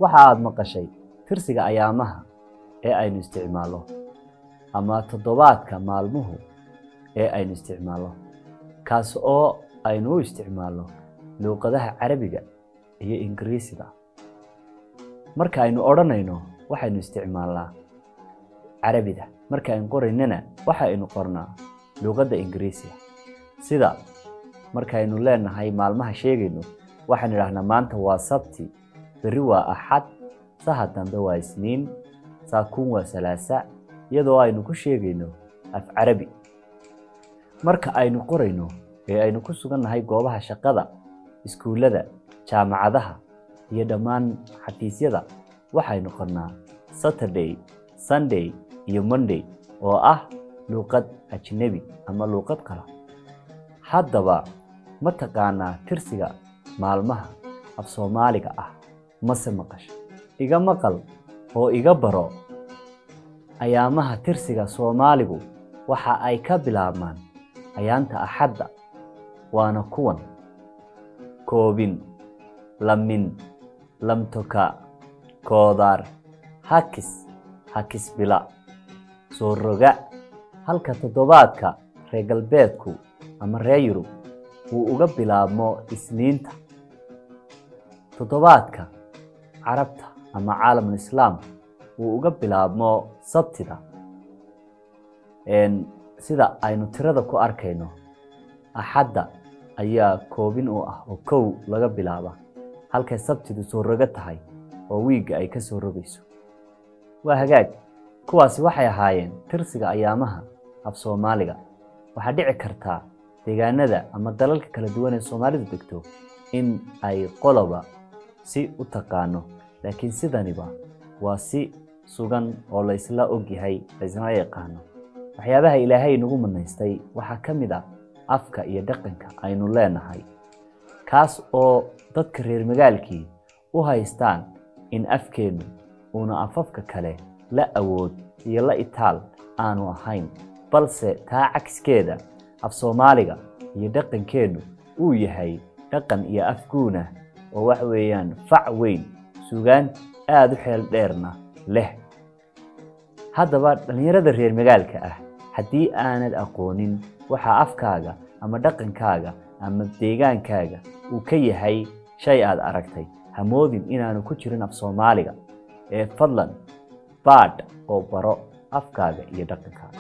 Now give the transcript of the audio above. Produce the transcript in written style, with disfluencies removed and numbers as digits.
waxa aad maqashay tirsiga ayaamaha ee aynu isticmaalo ama toddobaadka maalmuhu ee aynu isticmaalo kaas oo aynu u isticmaalo luqadaha Carabiga iyo Ingiriisiga marka aynu oranayno waxaynu isticmaalnaa Carabiga marka aynu qoraynana waxaynu qornaa luqadda Ingiriisiga sida marka aynu leenahay maalmaha sheegayno waxaan idhaahnaa maanta waa Sabti bari waa Axad saha dambe waa Isniin saakun waa Salaasa iyadoo aynu ku sheegayno af Carabi marka aynu qorayno ee aynu ku sugannahay goobaha shaqada iskuulada jaamacadaha iyo dhammaan xafiisyada waxaynu qornaa Saturday Sunday iyo Monday oo ah luqad ajnabi ama luqad kala haddaba ma taqaanaa tirsiga maalmaha Afsoomaaliga ah mase maqash iga maqal oo iga baro ayaamaha tirsiga Soomaaligu waxa ay ka bilaabmaan ayaanta Axadda waana kuwan koobin lamin lamtoka koodar hakis bila soo roga halka toddobaadka reer galbeedku ama reer Yurub uu uga bilaabmo Isniinta toddobaadka Carabta ama caalamul Islaam uu uga bilaabmo Sabtida sida aynu tirada ku arkayno Axadda ayaa koobin u ah oo kow laga bilaaba halka Sabtidu soo roga tahay oo wiiga ay ka soo rogayso waa hagaag kuwaasi waxay ahaayeen tirsiga ayaamaha Afsoomaaliga waxa dhici kartaa deegaanada ama dalalka kala duwan ee Soomaalidu degto in ay qoloba si u taqaano laakiin sidaniba waa si sugan oo la isla og yahay la isla yaqaano waxyaabaha Ilaahay nagu manaystay waxa kamid ah afka iyo dhaqanka aynu leenahay kaas oo dadka reer magaalkii u haystaan in afkeenu una afafka kale la awood iyo la itaal aanu ahayn balse taa cagskeeda Afsoomaaliga iyo dhaqankeenu uu yahay dhaqan iyo afguuna oo wax weeyaan fac weyn suugaan aad u xeel dheerna leh haddaba dhalinyarada reer magaalka ah haddii aanad aqoonin waxa afkaaga ama dhaqankaaga ama deegaankaaga uu ka yahay shay aad aragtay hamoodin inaanu ku jirin Afsoomaaliga ee fadlan baadh oo baro afkaaga iyo dhaqankaaga